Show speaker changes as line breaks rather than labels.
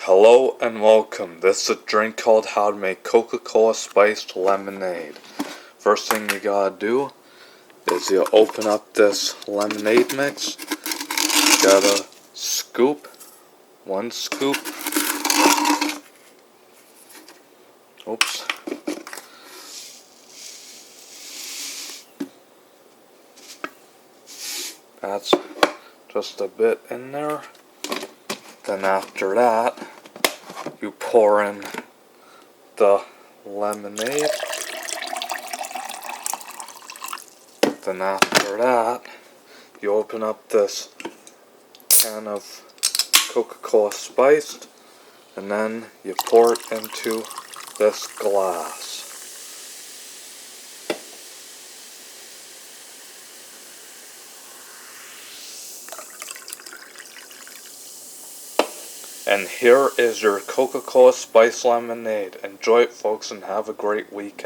Hello and welcome. This is a drink called how to make Coca Cola Spiced lemonade. First thing you gotta do is you open up this lemonade mix. You gotta scoop, 1 scoop. Oops. That's just a bit in there. Then after that, you pour in the lemonade. Then after that, you open up this can of Coca Cola Spiced, and then you pour it into this glass. And here is your Coca Cola Spiced lemonade. Enjoy it, folks, and have a great weekend.